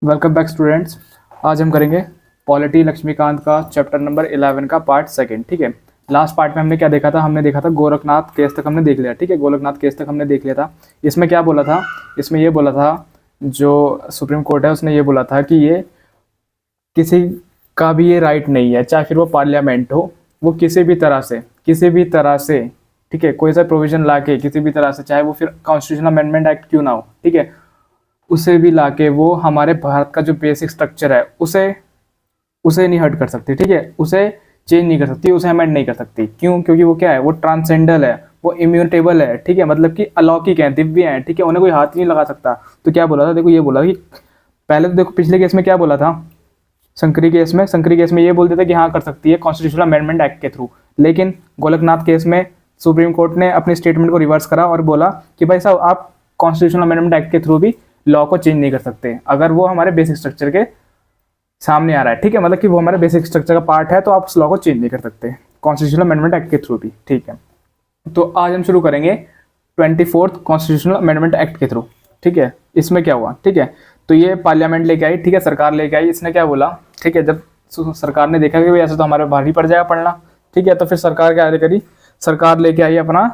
Welcome back students. आज हम करेंगे पॉलिटी लक्ष्मीकांत का चैप्टर नंबर 11 का पार्ट सेकंड। ठीक है, लास्ट पार्ट में हमने क्या देखा था? हमने देखा था गोरखनाथ केस तक हमने देख लिया। ठीक है, गोरखनाथ केस तक हमने देख लिया था। इसमें क्या बोला था? इसमें ये बोला था, जो सुप्रीम कोर्ट है उसने ये बोला था कि ये किसी का भी ये राइट नहीं है, चाहे फिर वो पार्लियामेंट हो, वो किसी भी तरह से ठीक है, कोई सा प्रोविजन ला के किसी भी तरह से, चाहे वो फिर कॉन्स्टिट्यूशनल अमेंडमेंट एक्ट क्यों ना हो, ठीक है, उसे भी लाके वो हमारे भारत का जो बेसिक स्ट्रक्चर है उसे उसे नहीं हर्ट कर सकती। ठीक है, उसे चेंज नहीं कर सकती, उसे अमेंड नहीं कर सकती। क्यों? क्योंकि वो क्या है, वो ट्रांसेंडल है, वो इम्यूटेबल है। ठीक है, मतलब कि अलौकिक है, दिव्य है। ठीक है, उन्हें कोई हाथ ही नहीं लगा सकता। तो क्या बोला था? देखो, ये बोला कि पहले तो देखो पिछले केस में क्या बोला था, संकरी केस में ये बोलते थे कि हाँ कर सकती है कॉन्स्टिट्यूशनल अमेंडमेंट एक्ट के थ्रू। लेकिन गोलकनाथ केस में सुप्रीम कोर्ट ने अपने स्टेटमेंट को रिवर्स करा और बोला कि भाई साहब, आप कॉन्स्टिट्यूशनल अमेंडमेंट एक्ट के थ्रू भी लॉ को चेंज नहीं कर सकते अगर वो हमारे बेसिक स्ट्रक्चर के सामने आ रहा है। ठीक है, मतलब कि वो हमारे बेसिक स्ट्रक्चर का पार्ट है, तो आप उस लॉ को चेंज नहीं कर सकते कॉन्स्टिट्यूशनल अमेंडमेंट एक्ट के थ्रू भी। ठीक है, तो आज हम शुरू करेंगे 24th कॉन्स्टिट्यूशनल अमेंडमेंट एक्ट के थ्रू। ठीक है, इसमें क्या हुआ? ठीक है, तो ये पार्लियामेंट लेके आई, ठीक है, सरकार लेके आई। इसने क्या बोला? ठीक है, जब सरकार ने देखा कि भाई ऐसे तो हमारे भारी पड़ जाएगा पढ़ना, ठीक है, तो फिर सरकार क्या करी? सरकार लेके आई अपना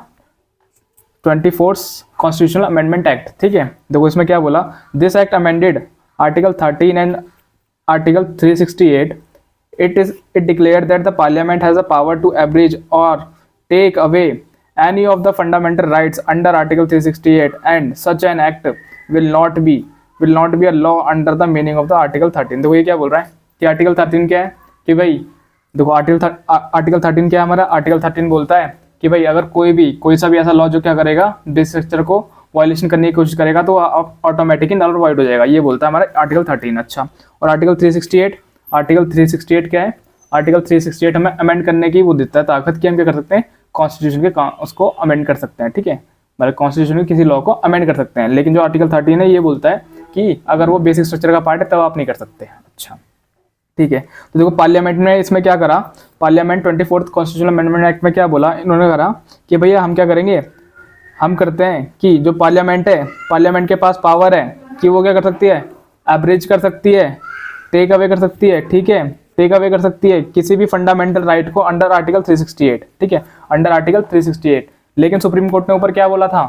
24th कॉन्स्टिट्यूशनल अमेंडमेंट एक्ट। ठीक है, देखो इसमें क्या बोला? This act amended article 13 and article 368। It declared that the parliament has a power to abridge और take away any of the fundamental rights under article 368 and such an act will not be a law under the meaning of the article 13। देखो ये क्या बोल रहा है कि article 13 क्या है कि भाई देखो आर्टिकल 13 क्या है हमारा? आर्टिकल 13 बोलता है कि भाई अगर कोई सा भी ऐसा लॉ जो क्या करेगा, बेसिक स्ट्रक्चर को वायलेशन करने की कोशिश करेगा, तो ऑटोमेटिकली नल और वॉइड हो जाएगा। ये बोलता है हमारा आर्टिकल 13। अच्छा, और आर्टिकल 368 क्या है? आर्टिकल 368 हमें अमेंड करने की वो देता है ताकत कि हम क्या कर सकते हैं, कॉन्स्टिट्यूशन के उसको अमेंड कर सकते हैं। ठीक है, मतलब कॉन्स्टिट्यूशन के किसी लॉ को अमेंड कर सकते हैं। लेकिन जो आर्टिकल 13 है ये बोलता है कि अगर वो बेसिक स्ट्रक्चर का पार्ट है तब आप नहीं कर सकते। अच्छा, ठीक है, तो देखो पार्लियामेंट ने इसमें क्या करा? Parliament 24th constitutional amendment act में क्या बोला इन्होंने? करा कि भैया हम क्या करेंगे, हम करते हैं कि जो पार्लियामेंट है, पार्लियामेंट के पास पावर है कि वो क्या कर सकती है, एब्रिज कर सकती है, टेक अवे कर सकती है। ठीक है, टेक अवे कर सकती है किसी भी फंडामेंटल राइट को अंडर आर्टिकल 368। ठीक है, अंडर आर्टिकल 368। लेकिन सुप्रीम कोर्ट ने ऊपर क्या बोला था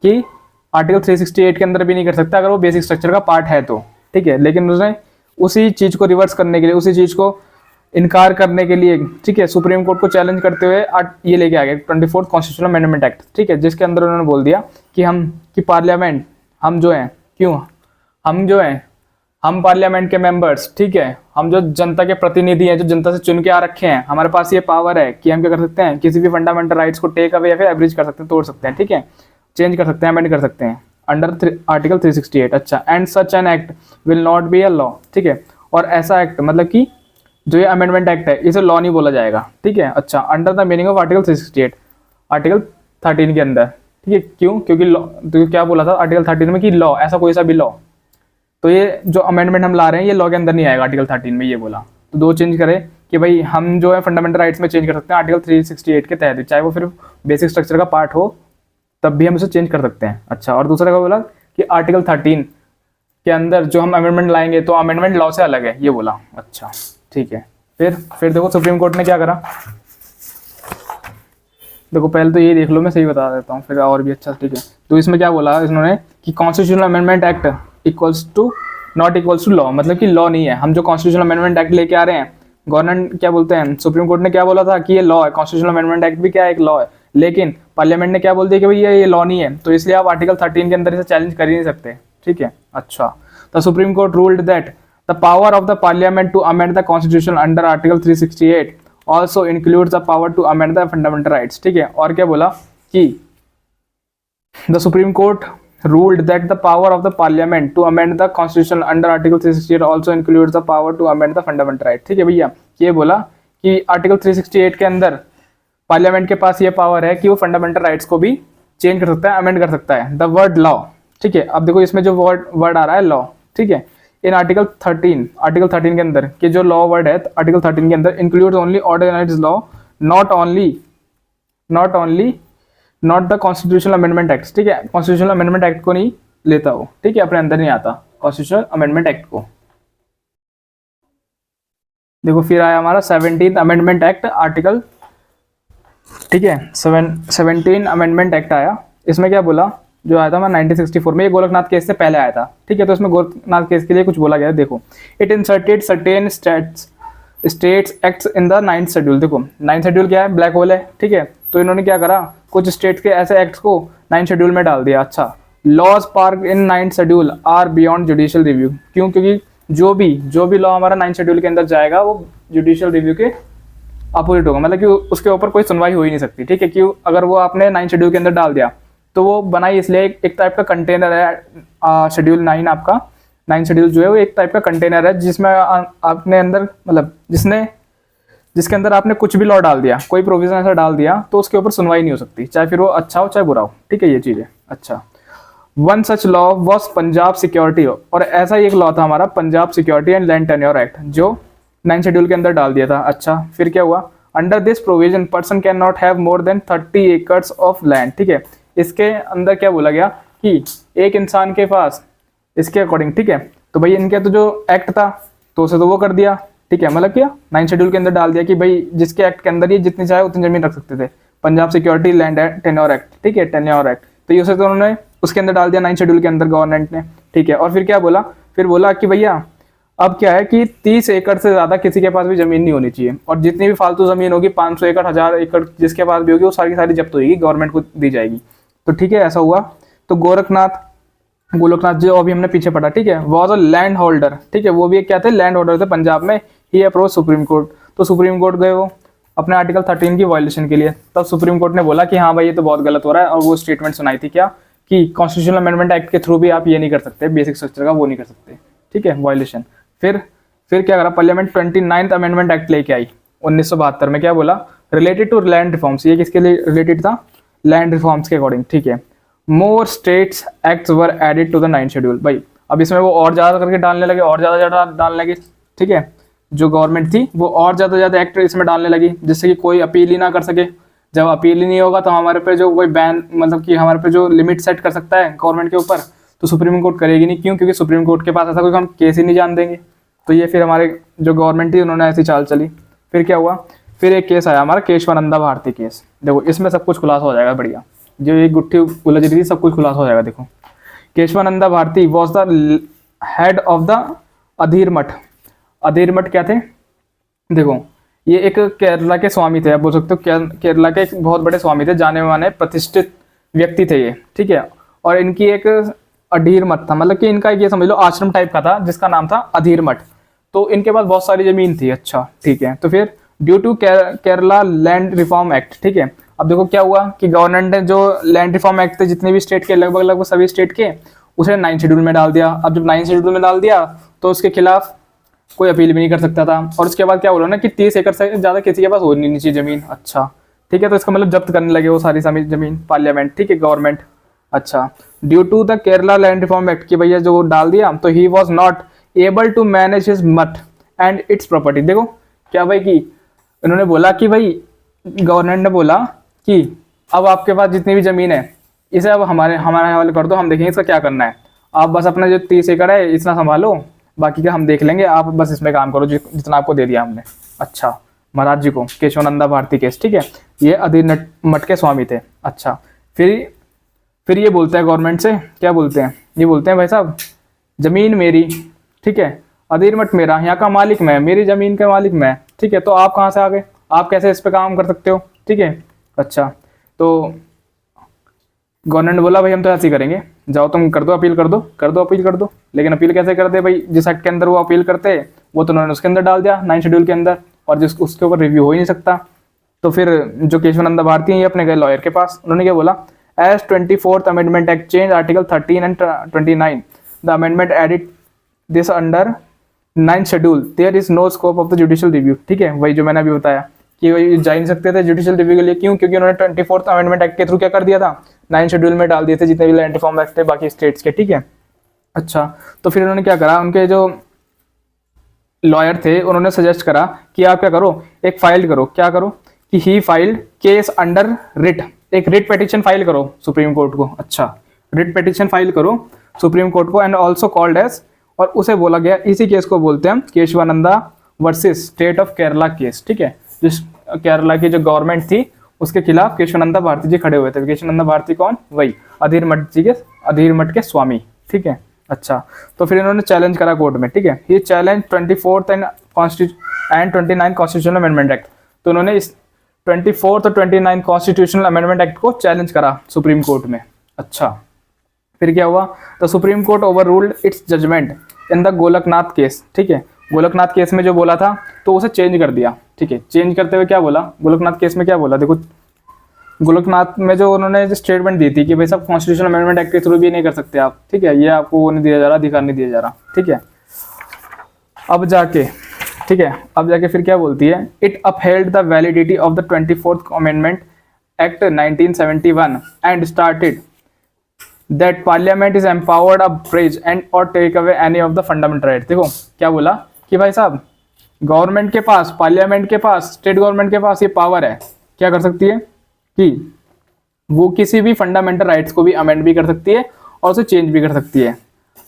कि आर्टिकल 368 के अंदर भी नहीं कर सकता अगर वो बेसिक स्ट्रक्चर का पार्ट है तो। ठीक है, लेकिन उसने उसी चीज को रिवर्स करने के लिए, उसी चीज को इनकार करने के लिए, ठीक है, सुप्रीम कोर्ट को चैलेंज करते हुए ये लेके आ गए 24th कॉन्स्टिट्यूशनल अमेंडमेंट एक्ट। ठीक है, जिसके अंदर उन्होंने बोल दिया कि पार्लियामेंट, हम जो हैं, हम पार्लियामेंट के मेंबर्स, ठीक है, हम जो जनता के प्रतिनिधि हैं, जो जनता से चुन के आ रखे हैं, हमारे पास ये पावर है कि हम क्या कर सकते हैं, किसी भी फंडामेंटल राइट्स को टेक अवे या फिर एब्रिज कर सकते हैं, तोड़ सकते हैं। ठीक है, चेंज कर सकते हैं, अमेंड कर सकते हैं अंडर आर्टिकल 368। अच्छा, and such an act will not be a law. ठीक है, और ऐसा एक्ट मतलब कि जो ये अमेंडमेंट एक्ट है इसे लॉ नहीं बोला जाएगा। ठीक है, अच्छा, under the meaning of article 368, article 13 के अंदर। ठीक है, क्यों? क्योंकि लॉ, तो क्या बोला था आर्टिकल 13 में कि लॉ, ऐसा कोई सा भी लॉ, तो ये जो अमेंडमेंट हम ला रहे हैं ये लॉ के अंदर नहीं आएगा आर्टिकल 13 में। ये बोला तो दो चेंज करे कि भाई हम जो है फंडामेंटल राइट्स में चेंज कर सकते हैं आर्टिकल 368 के तहत, चाहे वो फिर बेसिक स्ट्रक्चर का पार्ट हो तब भी हम उसे चेंज कर सकते हैं। अच्छा, और दूसरा क्या बोला कि आर्टिकल 13 के अंदर जो हम अमेंडमेंट लाएंगे तो अमेंडमेंट लॉ से अलग है, ये बोला। अच्छा, ठीक है, फिर देखो सुप्रीम कोर्ट ने क्या करा। देखो पहले तो ये देख लो, मैं सही बता देता हूँ फिर और भी अच्छा। ठीक है, तो इसमें क्या बोला इन्होंने कि constitutional amendment act equals to not equals to law, मतलब कि लॉ नहीं है। हम जो कॉन्स्टिट्यूशनल अमेंडमेंट एक्ट लेके आ रहे हैं, गवर्नमेंट क्या बोलते हैं, सुप्रीम कोर्ट ने क्या बोला था कि ये लॉ है, कॉन्स्टिट्यूशनल अमेंडमेंट एक्ट भी क्या है, एक लॉ है। लेकिन पार्लियामेंट ने क्या बोल दिया कि भैया ये लॉ नहीं है, तो इसलिए आप आर्टिकल 13 के अंदर इसे चैलेंज कर ही नहीं सकते। ठीक है, अच्छा, the Supreme Court ruled that the power of the Parliament to amend the Constitution under Article 368 also includes the power to amend the fundamental rights. ठीक है, और क्या बोला कि the Supreme Court ruled that the power of the parliament to amend the constitution under article 368 also includes the power to amend the fundamental right। ठीक है भैया, ये बोला कि आर्टिकल 368 के अंदर पार्लियामेंट के पास ये पावर है कि वो फंडामेंटल राइट्स को भी चेंज कर सकता है, अमेंड कर सकता है। द वर्ड लॉ, ठीक है, अब देखो इसमें जो वर्ड आ रहा है लॉ, ठीक है, इन आर्टिकल 13 के अंदर कि जो लॉ वर्ड है आर्टिकल 13 के अंदर includes only ordinaries law, not the constitutional amendment act. ठीक है, कॉन्स्टिट्यूशनल अमेंडमेंट एक्ट को नहीं लेता वो, ठीक है, अपने अंदर नहीं आता। कॉन्स्टिट्यूशनल अमेंडमेंट एक्ट को। देखो फिर आया हमारा 17th अमेंडमेंट एक्ट आर्टिकल, ठीक है, 17 अमेंडमेंट एक्ट आया। इसमें क्या बोला, जो आया था हमारा 1964 में, ये गोरखनाथ केस से पहले आया था, ठीक है। तो इसमें गोरखनाथ केस के लिए कुछ बोला गया है, देखो, it inserted certain states acts in the 9th schedule. देखो 9th शेड्यूल क्या है, ब्लैक होल है, ठीक है। तो इन्होंने क्या करा, कुछ स्टेट्स के ऐसे एक्ट्स को 9th शेड्यूल में डाल दिया। अच्छा, laws park in 9th schedule are beyond judicial review. क्यों? क्योंकि जो भी लॉ हमारा 9th शेड्यूल के अंदर जाएगा वो जुडिशियल रिव्यू के अपोजिट होगा, मतलब कि उसके ऊपर कोई सुनवाई हो ही नहीं सकती, ठीक है। क्यों? अगर वो आपने 9th शेड्यूल के अंदर डाल दिया तो वो बनाई इसलिए एक टाइप का कंटेनर है। शेड्यूल 9 आपका 9th शेड्यूल जो है वो एक टाइप का कंटेनर है जिसमें आपने अंदर, मतलब जिसके अंदर आपने कुछ भी लॉ डाल दिया, कोई प्रोविजन ऐसा डाल दिया तो उसके ऊपर सुनवाई नहीं हो सकती, चाहे फिर वो अच्छा हो चाहे बुरा हो, ठीक है, ये चीज़ है। अच्छा, one such law was Punjab security, और ऐसा ही एक लॉ था हमारा Punjab security and land tenure act, जो 9th शेड्यूल के अंदर डाल दिया था। अच्छा, फिर क्या हुआ, under this provision person can not have more than 30 acres of land, ठीक है। इसके अंदर क्या बोला गया कि एक इंसान के पास इसके अकॉर्डिंग, ठीक है, तो भाई इनके तो जो एक्ट था तो उसे तो वो कर दिया, ठीक है, मतलब क्या 9th शेड्यूल के अंदर डाल दिया कि भाई जिसके एक्ट के अंदर ये जितनी चाहे उतनी जमीन रख सकते थे, Punjab security land tenure act, ठीक है, टेन्योर एक्ट, तो ये उसे तो उन्होंने उसके अंदर डाल दिया 9th शेड्यूल के अंदर गवर्नमेंट ने, ठीक है। और फिर क्या बोला, फिर बोला कि भैया अब क्या है कि 30 एकड़ से ज़्यादा किसी के पास भी ज़मीन नहीं होनी चाहिए, और जितनी भी फालतू ज़मीन होगी 500 एकड़ 1000 एकड़ जिसके पास भी होगी वो सारी की सारी जब्त होगी, गवर्नमेंट को दी जाएगी। तो ठीक है, ऐसा हुआ। तो गोरखनाथ जो अभी हमने पीछे पढ़ा, ठीक है, वॉज अ लैंड होल्डर, ठीक है, वो भी एक क्या थे, लैंड होल्डर थे पंजाब में। ही अप्रोच सुप्रीम कोर्ट, तो सुप्रीम कोर्ट गए वो अपने आर्टिकल 13 की वायलेशन के लिए। तब सुप्रीम कोर्ट ने बोला कि हाँ भाई ये तो बहुत गलत हो रहा है, और वो स्टेटमेंट सुनाई थी क्या कि कॉन्स्टिट्यूशनल अमेंडमेंट एक्ट के थ्रू भी आप ये नहीं कर सकते, बेसिक स्ट्रक्चर का वो नहीं कर सकते, ठीक है, वायलेशन। फिर क्या करा, पार्लियामेंट 29th अमेंडमेंट एक्ट लेके आई 1972 में। क्या बोला, रिलेटेड टू लैंड रिफॉर्म्स, ये किसके लिए रिलेटेड था, लैंड रिफॉर्म्स के अकॉर्डिंग, ठीक है। More states acts were added to the 9th schedule. भाई अब इसमें वो और ज़्यादा करके डालने लगे, और ज़्यादा डालने लगे, ठीक है, जो गवर्नमेंट थी वो और ज़्यादा एक्ट इसमें डालने लगी, जिससे कि कोई अपील ही ना कर सके। जब अपील ही नहीं होगा तो हमारे पे जो कोई बैन, मतलब कि हमारे पे जो लिमिट सेट कर सकता है गवर्नमेंट के ऊपर, तो सुप्रीम कोर्ट करेगी नहीं। क्यों? क्योंकि सुप्रीम कोर्ट के पास ऐसा कोई हम केस ही नहीं जान देंगे। तो ये फिर हमारे जो गवर्नमेंट थी उन्होंने ऐसी चाल चली। फिर क्या हुआ, फिर एक केस आया हमारा केशवानंदा भारती केस। देखो इसमें सब कुछ खुलासा हो जाएगा, बढ़िया, जो ये गुट्ठी उलझ रही थी सब कुछ खुलासा हो जाएगा। देखो, Kesavananda Bharati was the head of the Edneer Mutt. Edneer मठ क्या थे, देखो ये एक केरला के स्वामी थे, आप बोल सकते हो केरला के एक बहुत बड़े स्वामी थे, जाने माने प्रतिष्ठित व्यक्ति थे ये, ठीक है। और इनकी एक अधीर मठ था, मतलब कि इनका ये समझ लो आश्रम टाइप का था जिसका नाम था अधीर मठ। तो इनके पास बहुत सारी जमीन थी। अच्छा, ठीक है। तो फिर due to Kerala land reform act, ठीक है, अब देखो क्या हुआ कि गवर्नमेंट ने जो लैंड रिफॉर्म एक्ट थे जितने भी स्टेट के, लगभग सभी स्टेट के, उसे 9th शेड्यूल में डाल दिया। अब जब 9th शेड्यूल में डाल दिया तो उसके खिलाफ कोई अपील भी नहीं कर सकता था। और उसके बाद क्या बोला ना कि 30 एकड़ से ज़्यादा किसी के पास हो नहीं चाहिए ज़मीन। अच्छा, ठीक है, तो इसका मतलब जब्त करने लगे वो सारी ज़मीन पार्लियामेंट, ठीक है, गवर्नमेंट। अच्छा, due to the Kerala land reform act की भैया जो डाल दिया, तो he was not able to manage his mutt and its property. देखो क्या भाई कि इन्होंने बोला कि भाई गवर्नमेंट ने बोला कि अब आपके पास जितनी भी ज़मीन है इसे अब हमारे हवाले कर दो, हम देखेंगे इसका क्या करना है। आप बस अपना जो 30 एकड़ है इतना संभालो, बाकी का हम देख लेंगे, आप बस इसमें काम करो जितना आपको दे दिया हमने। अच्छा, महाराज जी को केशवानंदा भारती केस, ठीक है, ये अधीर मठ के स्वामी थे। अच्छा, फिर ये बोलते हैं गवर्नमेंट से, क्या बोलते हैं, ये बोलते हैं भाई साहब ज़मीन मेरी, ठीक है, अधीर मठ मेरा, यहाँ का मालिक मैं, मेरी ज़मीन का मालिक मैं, ठीक है, तो आप कहाँ से आ गए, आप कैसे इस पर काम कर सकते हो, ठीक है। अच्छा, तो गवर्नमेंट ने बोला भाई हम तो ऐसे ही करेंगे, जाओ तुम कर दो अपील, अपील कर दो। लेकिन अपील कैसे करते भाई, जिस एक्ट के अंदर वो अपील करते वो तो उन्होंने उसके अंदर डाल दिया 9th शेड्यूल के अंदर, और जिस उसके ऊपर रिव्यू हो ही नहीं सकता। तो फिर जो केशवानंदा भारती हैं ये अपने गए लॉयर के पास, उन्होंने क्या बोला, as 24th amendment act change Article 13 and 29 the amendment added this under 9th schedule there is no scope of the judicial review, ठीक है, वही जो मैंने अभी बताया कि वही जा नहीं सकते थे जुडिशियल रिव्यू के लिए। क्यों? क्योंकि उन्होंने 24th अमेंडमेंट एक्ट के थ्रू क्या कर दिया था, 9th शेड्यूल में डाल दिए थे जितने भी लैंड रिफॉर्म एक्ट थे बाकी स्टेट्स के, ठीक है। अच्छा, तो फिर उन्होंने क्या करा, उनके जो लॉयर थे उन्होंने सजेस्ट करा कि आप क्या करो, एक फाइल करो, क्या करो कि ही फाइल्ड केस अंडर रिट, एक रिट पिटीशन फाइल करो सुप्रीम कोर्ट को। अच्छा, रिट पिटीशन फाइल करो सुप्रीम कोर्ट को, एंड ऑल्सो कॉल्ड एज और उसे बोला गया, इसी केस को बोलते हैं हम Kesavananda versus state of Kerala case, ठीक है। जिस केरला की जो गवर्नमेंट थी उसके खिलाफ केशवानंदा भारती जी खड़े हुए थे। केशवानंदा भारती कौन? वही अधीर मठ के स्वामी, ठीक है। अच्छा, तो फिर इन्होंने चैलेंज करा कोर्ट में, ठीक है। ये challenge 24th and 29 constitutional amendment act, तो उन्होंने इस 24th और 29 कॉन्स्टिट्यूशनल अमेंडमेंट एक्ट को चैलेंज करा सुप्रीम कोर्ट में। अच्छा, फिर क्या हुआ? The Supreme Court overruled its judgment in the Golaknath case, ठीक है। गोलकनाथ केस में जो बोला था तो उसे चेंज कर दिया, ठीक है। चेंज करते हुए क्या बोला? गोलकनाथ केस में क्या बोला? देखो, गोलकनाथ में जो उन्होंने जो स्टेटमेंट दी थी कि भाई साहब कॉन्स्टिट्यूशनल अमेंडमेंट एक्ट के थ्रू भी नहीं कर सकते आप, ठीक है। ये आपको वो नहीं दिया जा रहा, अधिकार नहीं दिया जा रहा, ठीक है। अब जाके, ठीक है, अब जाके फिर क्या बोलती है? It upheld the validity of the 24th amendment act 1971 and started that parliament is empowered abridge and और take away any of the fundamental right. देखो क्या बोला कि भाई साहब गवर्नमेंट के पास, पार्लियामेंट के पास, स्टेट गवर्नमेंट के पास ये पावर है, क्या कर सकती है कि वो किसी भी फंडामेंटल राइट्स को भी अमेंड भी कर सकती है और उसे चेंज भी कर सकती है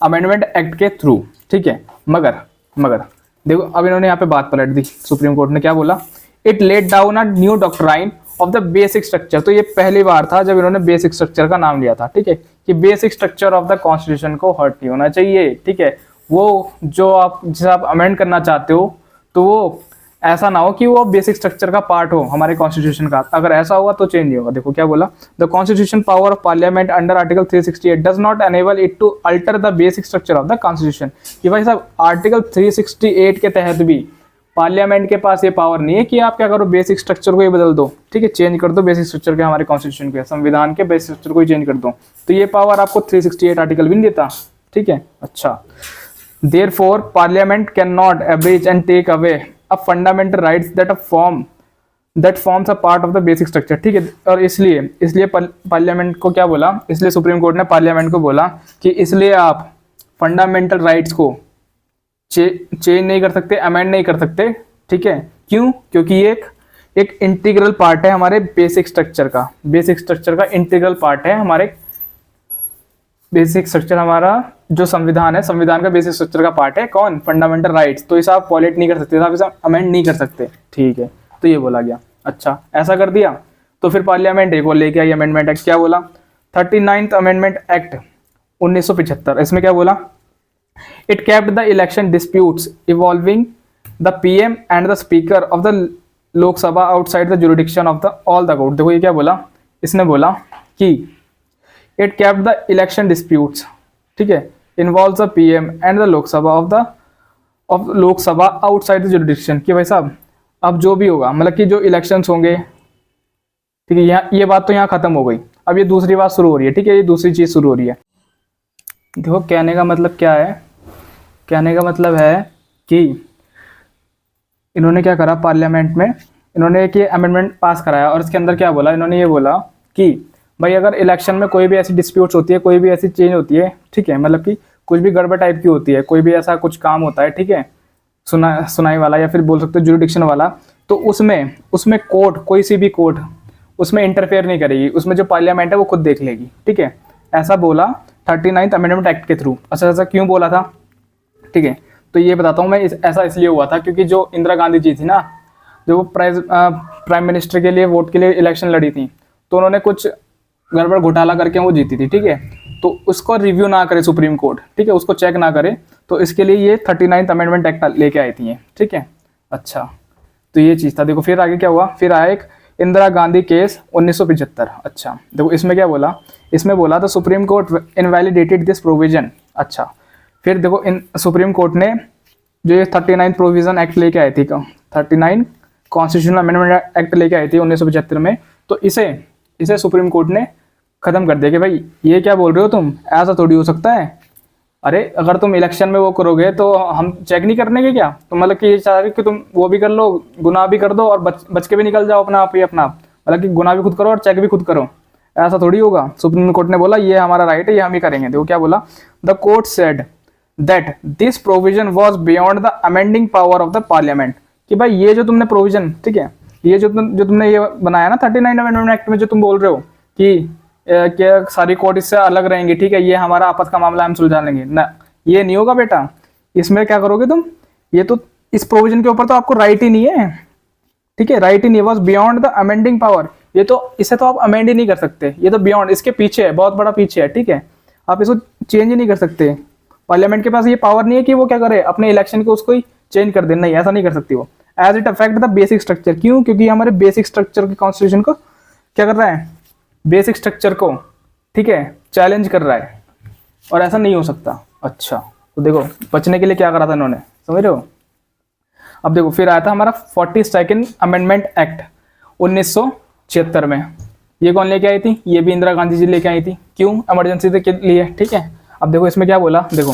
अमेंडमेंट एक्ट के थ्रू, ठीक है। मगर देखो अब इन्होंने यहाँ पे बात पलट दी, सुप्रीम कोर्ट ने क्या बोला? It let down a new doctrine of the basic structure. तो ये पहली बार था जब इन्होंने बेसिक स्ट्रक्चर का नाम लिया था, ठीक है, कि basic structure of the constitution को हर्ट नहीं होना चाहिए, ठीक है। वो जो आप जिसे आप अमेंड करना चाहते हो तो वो ऐसा ना हो कि वो बेसिक स्ट्रक्चर का पार्ट हो हमारे कॉन्स्टिट्यूशन का। अगर ऐसा हुआ तो चेंज नहीं होगा। देखो क्या बोला? The constitution power of Parliament under Article 368 does not enable it to alter the basic structure of the Constitution. कि भाई साहब आर्टिकल 368 के तहत भी पार्लियामेंट के पास ये पावर नहीं है कि आप क्या करो, बेसिक स्ट्रक्चर को ही बदल दो, ठीक है, चेंज कर दो बेसिक स्ट्रक्चर के, हमारे कॉन्स्टिट्यूशन के, संविधान के बेसिक स्ट्रक्चर को ही चेंज कर दो। तो ये पावर आपको 368 आर्टिकल भी नहीं देता, ठीक है। अच्छा, therefore parliament cannot abridge and take away a fundamental rights that forms a part of the basic structure, ठीक है। और इसलिए पार्लियामेंट को क्या बोला? इसलिए सुप्रीम कोर्ट ने पार्लियामेंट को बोला कि इसलिए आप फंडामेंटल राइट्स को चेंज नहीं कर सकते, अमेंड नहीं कर सकते, ठीक है। क्यों? क्योंकि ये एक इंटीग्रल पार्ट है हमारे बेसिक स्ट्रक्चर का। बेसिक स्ट्रक्चर का इंटीग्रल पार्ट है हमारे, बेसिक स्ट्रक्चर हमारा जो संविधान है, संविधान का बेसिक स्ट्रक्चर का पार्ट है कौन? Fundamental rights. तो इसे आप पॉलिट नहीं कर सकते, आप इसे अमेंड नहीं कर सकते, ठीक है। तो ये बोला गया। अच्छा, ऐसा कर दिया तो फिर पार्लियामेंट एक और लेके आई अमेंडमेंट एक्ट। क्या बोला? 39th amendment act 1975। इसमें क्या बोला? It kept the election disputes evolving the PM and the speaker of the Lok Sabha outside the jurisdiction of the all the court. देखो ये क्या बोला? इसने बोला कि it kept the election disputes, ठीक है, involve the PM and the Lok Sabha of Lok Sabha outside the jurisdiction. कि भाई साहब अब जो भी होगा, मतलब कि जो इलेक्शंस होंगे, ठीक है, यहाँ ये बात तो यहाँ खत्म हो गई, अब ये दूसरी बात शुरू हो रही है, ठीक है, ये दूसरी चीज शुरू हो रही है। देखो कहने का मतलब क्या है? कहने का मतलब है कि इन्होंने क्या करा, पार्लियामेंट में इन्होंने एक ये अमेंडमेंट पास कराया और इसके अंदर क्या बोला? इन्होंने ये बोला कि भाई अगर इलेक्शन में कोई भी ऐसी डिस्प्यूट्स होती है, कोई भी ऐसी चेंज होती है, ठीक है, मतलब कि कुछ भी गड़बड़ टाइप की होती है, कोई भी ऐसा कुछ काम होता है, ठीक है, सुनाई वाला या फिर बोल सकते हो जुरिडिक्शन वाला, तो उसमें कोर्ट, कोई सी भी कोर्ट उसमें इंटरफेयर नहीं करेगी, उसमें जो पार्लियामेंट है वो खुद देख लेगी, ठीक है। ऐसा बोला 39th अमेंडमेंट एक्ट के थ्रू। अच्छा, ऐसा क्यों बोला था? ठीक है, तो ये बताता हूँ मैं। ऐसा इसलिए हुआ था क्योंकि जो इंदिरा गांधी जी थी ना, जो वो प्राइम मिनिस्टर के लिए वोट के लिए इलेक्शन लड़ी थी, तो उन्होंने कुछ गड़बड़ घोटाला करके वो जीती थी, ठीक है। तो उसको रिव्यू ना करे सुप्रीम कोर्ट, ठीक है, उसको चेक ना करे, तो इसके लिए ये 39th अमेंडमेंट एक्ट लेके आई थी, ठीक है। अच्छा, तो ये चीज़ था। देखो फिर आगे क्या हुआ? फिर आया एक इंदिरा गांधी केस 1975। अच्छा, देखो इसमें क्या बोला? इसमें बोला तो supreme court invalidated this provision. अच्छा, फिर देखो इन सुप्रीम कोर्ट ने जो ये 39th प्रोविजन एक्ट लेके आई थी, 39 कॉन्स्टिट्यूशनल अमेंडमेंट एक्ट लेके आई थी 1975 में, तो इसे सुप्रीम कोर्ट ने खत्म कर दिया कि भाई ये क्या बोल रहे हो तुम, ऐसा थोड़ी हो सकता है। अरे अगर तुम इलेक्शन में वो करोगे तो हम चेक नहीं करने के क्या? तो मतलब कि ये चाह रहे कि तुम वो भी कर लो, गुनाह भी कर दो और बच के भी निकल जाओ अपना आप ही अपना, मतलब कि गुनाह भी खुद करो और चेक भी खुद करो, ऐसा थोड़ी होगा। सुप्रीम कोर्ट ने बोला ये हमारा राइट है, ये हम ही करेंगे। देखो क्या बोला? The court said that this provision was beyond the amending power of the parliament. कि भाई ये जो तुमने प्रोविजन, ठीक है, ये जो तुमने ये बनाया ना 39 अमेंडमेंट एक्ट में, जो तुम बोल रहे हो कि क्या सारी कोर्ट इससे अलग रहेंगी, ठीक है, ये हमारा आपस का मामला हम सुलझा लेंगे ना, ये नहीं होगा बेटा। इसमें क्या करोगे तुम, ये तो इस प्रोविजन के ऊपर तो आपको राइट ही नहीं है, ठीक है, राइट ही नहीं, was beyond the amending power, ये तो इसे तो आप अमेंड ही नहीं कर सकते, ये तो बियॉन्ड, इसके पीछे है, बहुत बड़ा पीछे है, ठीक है, आप इसको चेंज ही नहीं कर सकते। पार्लियामेंट के पास ये पावर नहीं है कि वो क्या करे, अपने इलेक्शन को उसको ही चेंज कर दे, नहीं ऐसा नहीं कर सकती वो। As it affect the basic structure, क्यों, क्योंकि हमारे बेसिक स्ट्रक्चर के कॉन्स्टिट्यूशन को क्या कर रहा है, बेसिक स्ट्रक्चर को, ठीक है, चैलेंज कर रहा है, और ऐसा नहीं हो सकता। अच्छा, तो देखो बचने के लिए क्या करा था इन्होंने, समझ रहे हो। अब देखो फिर आया था हमारा 42nd अमेंडमेंट एक्ट 1976 में, ये कौन लेके आई थी, ये भी इंदिरा गांधी जी लेके आई थी, क्यों, इमरजेंसी के लिए, ठीक है। अब देखो इसमें क्या बोला, देखो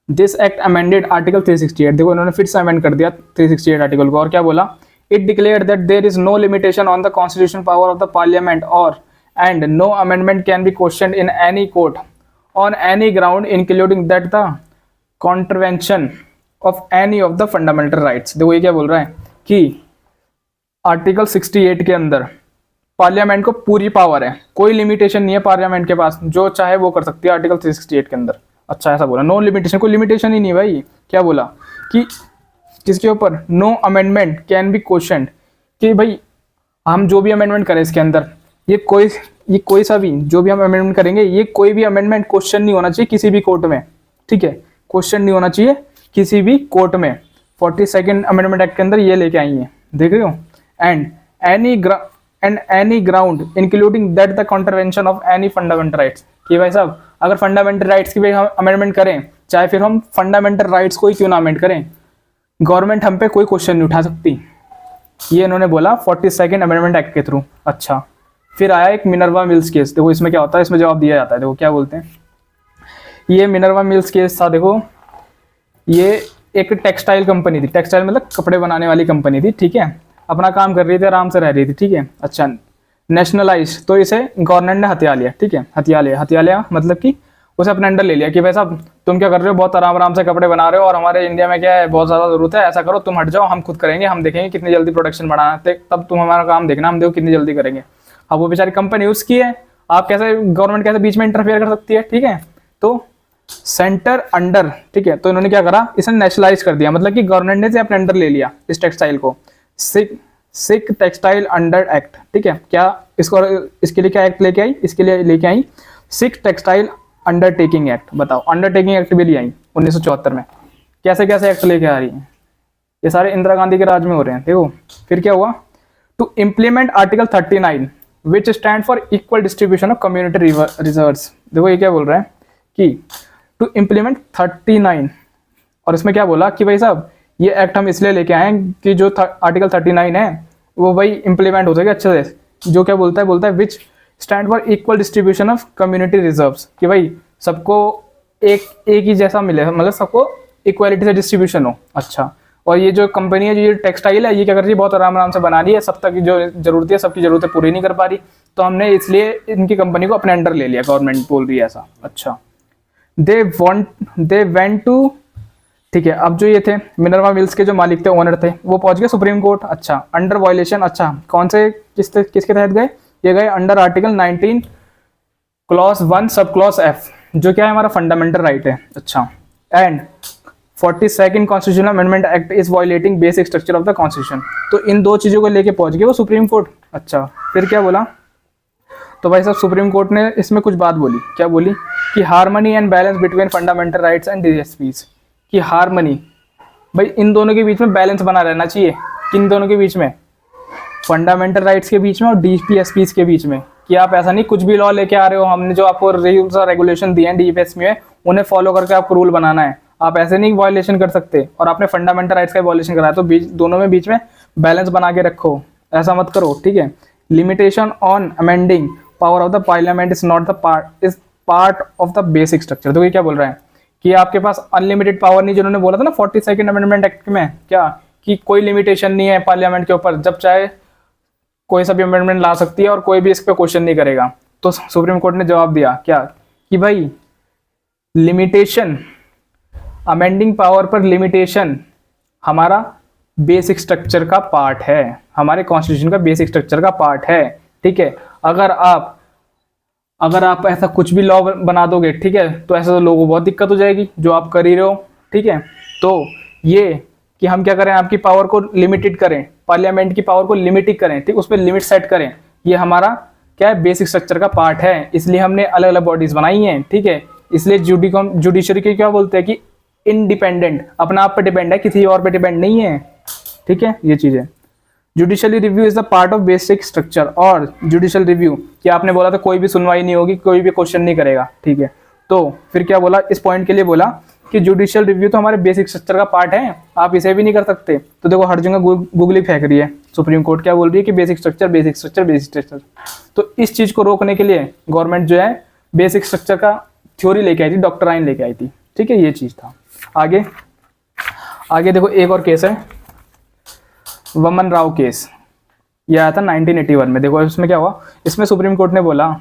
दिस एक्ट अमेंडेड आर्टिकल 368, देखो इन्होंने फिर से अमेंड कर दिया 368 आर्टिकल को, और क्या बोला, it declared that there is no limitation on the constitution power of the parliament और and no amendment can be questioned in any court on any ground including that the contravention of any of the fundamental rights. देखो ये क्या बोल रहा है कि article 68 के अंदर पार्लियामेंट को पूरी पावर है, कोई लिमिटेशन नहीं है पार्लियामेंट के पास, जो चाहे वो कर सकती है आर्टिकल 368 के अंदर। अच्छा ऐसा बोला, नो लिमिटेशन, कोई लिमिटेशन ही नहीं भाई, क्या बोला कि किसके ऊपर, no amendment can be questioned, कि भाई हम जो भी अमेंडमेंट करें इसके अंदर, ये कोई सा भी जो भी हम अमेंडमेंट करेंगे, ये कोई भी अमेंडमेंट क्वेश्चन नहीं होना चाहिए किसी भी कोर्ट में, ठीक है, क्वेश्चन नहीं होना चाहिए किसी भी कोर्ट में। 42nd अमेंडमेंट एक्ट के अंदर ये लेके आई है, देख रहे हो, and any ground including that the contravention of any fundamental rights, कि भाई साहब अगर फंडामेंटल राइट्स की भी हम अमेंडमेंट करें, चाहे फिर हम फंडामेंटल राइट्स को ही क्यों ना अमेंड करें, गवर्नमेंट हम पे कोई क्वेश्चन नहीं उठा सकती, ये इन्होंने बोला 42nd अमेंडमेंट एक्ट के थ्रू। अच्छा फिर आया एक मिनर्वा मिल्स केस, देखो इसमें क्या होता है, इसमें जवाब दिया जाता है, देखो क्या बोलते हैं, ये मिनर्वा मिल्स केस था, देखो ये एक टेक्सटाइल कंपनी थी, टेक्सटाइल मतलब कपड़े बनाने वाली कंपनी थी, ठीक है, अपना काम कर रही थी, आराम से रह रही थी, ठीक है। अच्छा नेशनलाइज, तो इसे गवर्नमेंट ने हथिया लिया, ठीक है, हथिया लिया मतलब कि उसे अपने अंडर ले लिया कि भाई साहब तुम क्या कर रहे हो, बहुत आराम से कपड़े बना रहे हो, और हमारे इंडिया में क्या है, बहुत ज़्यादा जरूरत है, ऐसा करो तुम हट जाओ, हम खुद करेंगे, हम देखेंगे कितनी जल्दी प्रोडक्शन बढ़ाना है, तब तुम हमारा काम देखना, हम देखो कितनी जल्दी करेंगे। अब वो बेचारी कंपनी उसकी है, आप कैसे, गवर्नमेंट कैसे बीच में इंटरफेयर कर सकती है, ठीक है, तो सेंटर अंडर, ठीक है, तो इन्होंने क्या करा, इसे नेशनलाइज कर दिया, मतलब कि गवर्नमेंट ने अपने अंडर ले लिया इस टेक्सटाइल को, सिक टेक्सटाइल अंडर एक्ट, ठीक है, क्या इसको, इसके लिए क्या एक्ट लेके आई, इसके लिए लेके आई सिक टेक्सटाइल अंडरटेकिंग एक्ट। बताओ अंडरटेकिंग एक्ट भी ले आई 1974 में, कैसे कैसे एक्ट लेके आ रही है, ये सारे इंदिरा गांधी के राज में हो रहे हैं। देखो फिर क्या हुआ, to implement Article 39 which stand for equal distribution of community reserves. देखो ये क्या बोल रहा है कि टू इम्प्लीमेंट 39, और इसमें क्या बोला कि भाई साहब ये एक्ट हम इसलिए लेके आए हैं कि जो आर्टिकल 39 है वो भाई इम्प्लीमेंट हो सके अच्छे से, जो क्या बोलता है विच stand for equal distribution of community reserves, कि भाई सबको एक ही जैसा मिले, मतलब सबको इक्वालिटी से डिस्ट्रीब्यूशन हो। अच्छा, और ये जो कंपनी है, जो ये टेक्सटाइल है, ये क्या कर रही है, बहुत आराम से बना रही है, सब तक जो जरूरत है सबकी जरूरतें पूरी नहीं कर पा रही, तो हमने इसलिए इनकी कंपनी को अपने अंडर ले लिया, गवर्नमेंट बोल रही है ऐसा। अच्छा दे वेंट टू, ठीक है, अब जो ये थे मिनर्वा मिल्स के जो मालिक थे, ओनर थे, वो पहुंच गए सुप्रीम कोर्ट। अच्छा अंडर वायलेशन, अच्छा कौन से किसके तहत गए, ये गए under article 19 clause 1 sub clause F, जो क्या है हमारा फंडामेंटल राइट है। अच्छा and 42nd constitutional amendment act is violating basic structure of the constitution, तो इन दो चीजों को लेके पहुंच गए वो सुप्रीम कोर्ट। अच्छा फिर क्या बोला, तो भाई साहब सुप्रीम कोर्ट ने इसमें कुछ बात बोली, क्या बोली कि harmony and balance between fundamental rights and DSPs, कि हार्मनी, भाई इन दोनों के बीच में बैलेंस बना रहना चाहिए, किन दोनों के बीच में, फंडामेंटल राइट्स के बीच में और डीपीएसपीज के बीच में, कि आप ऐसा नहीं कुछ भी लॉ लेके आ रहे हो, हमने जो आपको रूल्स और रेगुलेशन दिए हैं डीपीएस में उन्हें फॉलो करके आपको रूल बनाना है, आप ऐसे नहीं वायलेशन कर सकते, और आपने फंडामेंटल राइट्स का वायलेशन कराया, तो दोनों में बीच में बैलेंस बना के रखो, ऐसा मत करो, ठीक है। Limitation on amending power of the parliament is not the part of the basic structure. तो ये क्या बोल रहा है कि आपके पास अनलिमिटेड पावर नहीं, जिन्होंने बोला था ना 42nd अमेंडमेंट एक्ट में, क्या कि कोई लिमिटेशन नहीं है पार्लियामेंट के ऊपर, जब चाहे कोई सा भी अमेंडमेंट ला सकती है और कोई भी इस पर क्वेश्चन नहीं करेगा। तो सुप्रीम कोर्ट ने जवाब दिया क्या कि भाई लिमिटेशन, अमेंडिंग पावर पर लिमिटेशन हमारा बेसिक स्ट्रक्चर का पार्ट है, हमारे कॉन्स्टिट्यूशन का बेसिक स्ट्रक्चर का पार्ट है, ठीक है। अगर आप अगर आप ऐसा कुछ भी लॉ बना दोगे, ठीक है, तो ऐसा तो लोगों को बहुत दिक्कत हो जाएगी जो आप कर ही रहे हो, ठीक है। तो ये कि हम क्या करें, आपकी पावर को लिमिटेड करें, पार्लियामेंट की पावर को लिमिटेड करें, ठीक, उस पर लिमिट सेट करें, ये हमारा क्या है, बेसिक स्ट्रक्चर का पार्ट है। इसलिए हमने अलग अलग बॉडीज बनाई हैं, ठीक है। इसलिए जुडिशरी के क्या बोलते हैं कि इंडिपेंडेंट, अपना आप पे डिपेंड है, किसी और पे डिपेंड नहीं है, ठीक है, ये चीज है। Judicially review is the part of basic structure. और जुडिशियल रिव्यू क्या आपने बोला था, कोई भी सुनवाई नहीं होगी, कोई भी क्वेश्चन नहीं करेगा, ठीक है। तो फिर क्या बोला, इस पॉइंट के लिए बोला कि जुडिशियल रिव्यू तो हमारे बेसिक स्ट्रक्चर का पार्ट है, आप इसे भी नहीं कर सकते। तो देखो हर जगह गूगली फेंक रही है, सुप्रीम कोर्ट क्या बोल रही है कि basic structure basic structure basic structure. तो इस चीज को रोकने के लिए गवर्नमेंट जो है बेसिक स्ट्रक्चर का थ्योरी लेके आई थी, डॉक्ट्राइन लेके आई थी, ठीक है, ये चीज था। आगे आगे देखो एक और केस है, वमन राव केस, ये आया था 1981 में। देखो इसमें क्या हुआ, इसमें सुप्रीम कोर्ट ने बोला,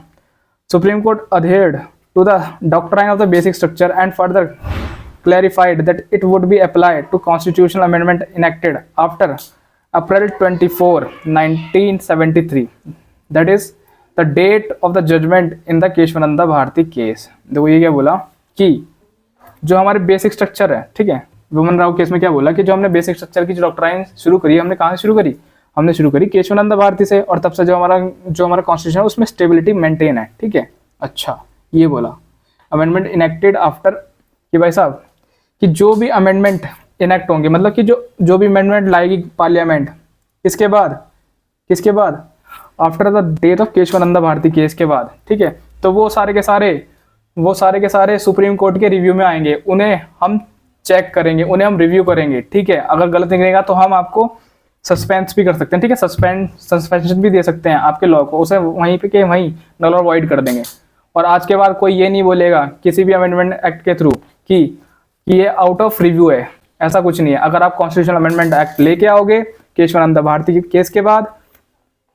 supreme court adhered to the doctrine of the basic structure and further clarified that it would be applied to constitutional amendment enacted after April 24, 1973, that is the date of the judgment in the Kesavananda Bharati case. देखो ये क्या बोला कि जो हमारे basic structure है, ठीक है, वमन राव केस में क्या बोला कि जो हमने बेसिक स्ट्रक्चर की जो डॉक्ट्राइन शुरू करी, हमने कहाँ से शुरू करी, हमने शुरू करी केशवानंदा भारती से, और तब से जो हमारा कॉन्स्टिट्यूशन है उसमें स्टेबिलिटी मेंटेन है, ठीक है। अच्छा, ये बोला अमेंडमेंट इनेक्टेड आफ्टर, कि भाई साहब कि जो भी अमेंडमेंट इनेक्ट होंगे, मतलब कि जो भी अमेंडमेंट लाएगी पार्लियामेंट, किसके बाद after the date of Kesavananda Bharati case के बाद, ठीक है। तो वो सारे के सारे सुप्रीम कोर्ट के रिव्यू में आएंगे, उन्हें हम चेक करेंगे, उन्हें हम रिव्यू करेंगे, ठीक है। अगर गलत निकलेगा तो हम आपको सस्पेंस भी कर सकते हैं, ठीक है, सस्पेंशन भी दे सकते हैं आपके लॉ को, उसे वहीं पे के वहीं नल और वॉइड कर देंगे। और आज के बाद कोई ये नहीं बोलेगा किसी भी अमेंडमेंट एक्ट के थ्रू कि ये आउट ऑफ रिव्यू है, ऐसा कुछ नहीं है। अगर आप कॉन्स्टिट्यूशनल अमेंडमेंट एक्ट लेके आओगे केशवानंदा भारती केस के बाद,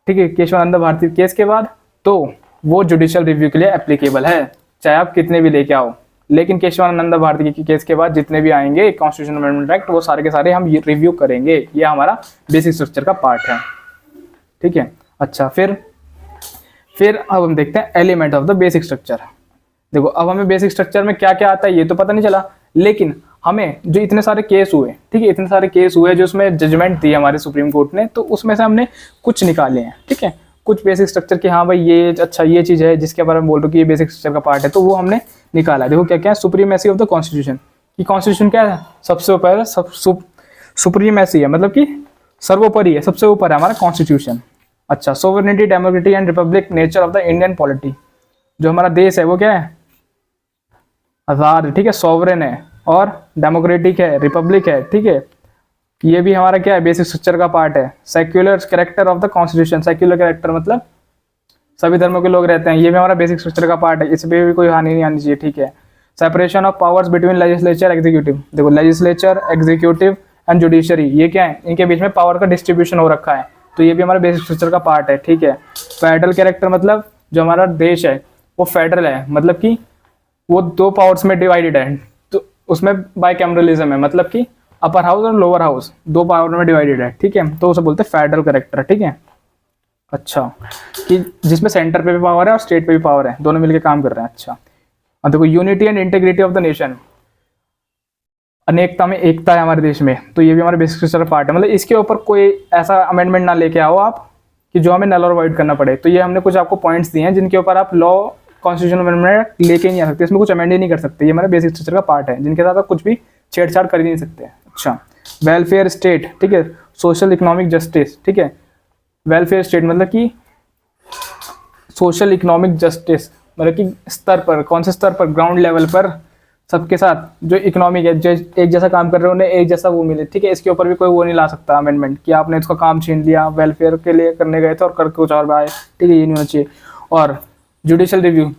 ठीक है, केशवानंदा भारती केस के बाद, तो वो जुडिशियल रिव्यू के लिए एप्लीकेबल है, चाहे आप कितने भी लेके आओ। लेकिन केशवानंदा भारती के केस के बाद जितने भी आएंगे कॉन्स्टिट्यूशनल अमेंडमेंट एक्ट, वो सारे के सारे हम रिव्यू करेंगे, ये हमारा बेसिक स्ट्रक्चर का पार्ट है, ठीक है। अच्छा, फिर अब हम देखते हैं element of the basic structure. देखो अब हमें बेसिक स्ट्रक्चर में क्या क्या आता है ये तो पता नहीं चला, लेकिन हमें जो इतने सारे केस हुए, ठीक है, इतने सारे केस हुए जो उसमें जजमेंट दी हमारे सुप्रीम कोर्ट ने, तो उसमें से हमने कुछ निकाले हैं, ठीक है, कुछ बेसिक स्ट्रक्चर की, हाँ भाई ये अच्छा ये चीज़ है जिसके बारे में बोल रहे हो कि ये बेसिक स्ट्रक्चर का पार्ट है, तो वो हमने निकाला है। देखो क्या क्या है, सुप्रीमेसी ऑफ द कॉन्स्टिट्यूशन, कि कॉन्स्टिट्यूशन क्या है, सबसे ऊपर सुप्रीमेसी है, मतलब कि सर्वोपरि है, सबसे ऊपर है हमारा कॉन्स्टिट्यूशन। अच्छा, sovereignty, democracy and republic nature of the Indian polity, जो हमारा देश है वो क्या है, आजाद, ठीक है, सॉवरेन है, और डेमोक्रेटिक है, रिपब्लिक है, ठीक है, ये भी हमारा क्या है, बेसिक स्ट्रक्चर का पार्ट है। Secular character of the constitution, secular character मतलब सभी धर्मों के लोग रहते हैं, ये भी हमारा बेसिक स्ट्रक्चर का पार्ट है, इस पर भी कोई हानि नहीं आनी चाहिए, ठीक है। Separation of powers between legislature executive, देखो लेजिस्लेचर एग्जीक्यूटिव एंड जुडिशरी, ये क्या है, इनके बीच में पावर का डिस्ट्रीब्यूशन हो रखा है, तो ये भी हमारा बेसिक स्ट्रक्चर का पार्ट है, ठीक है। फेडरल कैरेक्टर मतलब जो हमारा देश है वो फेडरल है, मतलब कि वो दो पावर्स में डिवाइडेड है, तो उसमें बाइकैमरलिज्म है, मतलब कि अपर हाउस और लोअर हाउस दो पावर में डिवाइडेड है, ठीक है, तो उसे बोलते हैं फेडरल कैरेक्टर, ठीक है। अच्छा, कि जिसमें सेंटर पे भी पावर है और स्टेट पे भी पावर है, दोनों मिलकर काम कर रहे हैं। अच्छा, अब देखो unity and integrity of the nation, अनेकता में एकता है हमारे देश में, तो ये भी हमारे बेसिक स्ट्रक्चर पार्ट है। मतलब इसके ऊपर कोई ऐसा अमेंडमेंट ना लेके आओ आप कि जो हमें नल और वॉइड करना पड़े, तो ये हमने कुछ आपको पॉइंट्स दिए हैं जिनके ऊपर आप लॉ कॉन्स्टिट्यूशनल अमेंडमेंट लेके नहीं आ सकते, इसमें कुछ अमेंड ही नहीं कर सकते, ये हमारे बेसिक स्ट्रक्चर का पार्ट है, जिनके साथ आप कुछ भी छेड़छाड़ कर ही नहीं सकते। अच्छा, वेलफेयर स्टेट, ठीक है, सोशल इकोनॉमिक जस्टिस, ठीक है, वेलफेयर स्टेट मतलब कि सोशल इकोनॉमिक जस्टिस, मतलब कि स्तर पर, कौन से स्तर पर, ग्राउंड लेवल पर सबके साथ जो इकोनॉमिक है, जो एक जैसा काम कर रहे हो उन्हें एक जैसा वो मिले, ठीक है, इसके ऊपर भी कोई वो नहीं ला सकता अमेंडमेंट कि आपने इसका काम छीन लिया, वेलफेयर के लिए करने गए थे और करके कुछ और आए, ठीक है, ये नहीं होना चाहिए। और जुडिशियल रिव्यू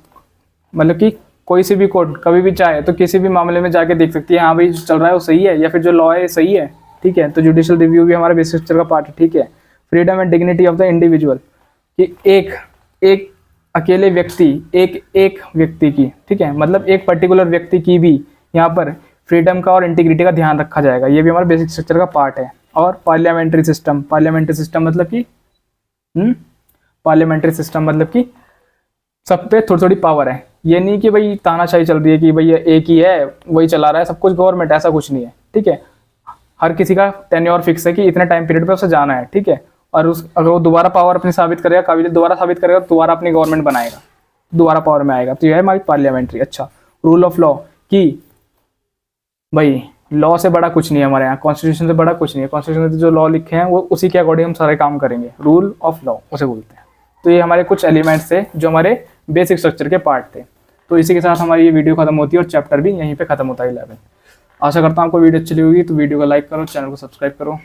मतलब कि कोई सी भी कोर्ट कभी भी चाहे तो किसी भी मामले में जाके देख सकती है, हाँ भाई जो चल रहा है वो सही है या फिर जो लॉ है सही है, ठीक है, तो जुडिशियल रिव्यू भी हमारे बेसिक स्ट्रक्चर का पार्ट है, ठीक है। Freedom and dignity of the individual, कि एक अकेले व्यक्ति, एक व्यक्ति की, ठीक है, मतलब एक पर्टिकुलर व्यक्ति की भी यहाँ पर फ्रीडम का और इंटीग्रिटी का ध्यान रखा जाएगा, ये भी हमारे बेसिक स्ट्रक्चर का पार्ट है। और पार्लियामेंट्री सिस्टम मतलब कि सब पे थोड़ी थोड़ी पावर है। ये नहीं कि भाई तानाशाही चल रही है कि भाई एक ही है वही चला रहा है सब कुछ गवर्नमेंट, ऐसा कुछ नहीं है, ठीक है। हर किसी का टेन्योर फिक्स है कि इतने टाइम पीरियड पे उसे जाना है, ठीक है। और उस अगर वो दोबारा पावर अपनी साबित करेगा, काबिलियत दोबारा साबित करेगा, तो दोबारा अपनी गवर्नमेंट बनाएगा, दोबारा पावर में आएगा। तो ये है हमारी पार्लियामेंट्री। अच्छा, रूल ऑफ लॉ की भाई लॉ से बड़ा कुछ नहीं है हमारे यहाँ, कॉन्स्टिट्यूशन से बड़ा कुछ नहीं है। कॉन्स्टिट्यूशन में जो लॉ लिखे हैं वो उसी के अकॉर्डिंग हम सारे काम करेंगे, रूल ऑफ लॉ उसे बोलते हैं। तो ये हमारे कुछ एलिमेंट्स थे जो हमारे बेसिक स्ट्रक्चर के पार्ट थे। तो इसी के साथ हमारी ये वीडियो खत्म होती है और चैप्टर भी यहीं पे खत्म होता है 11। आशा करता हूँ आपको वीडियो अच्छी लगी होगी, तो वीडियो को लाइक करो, चैनल को सब्सक्राइब करो।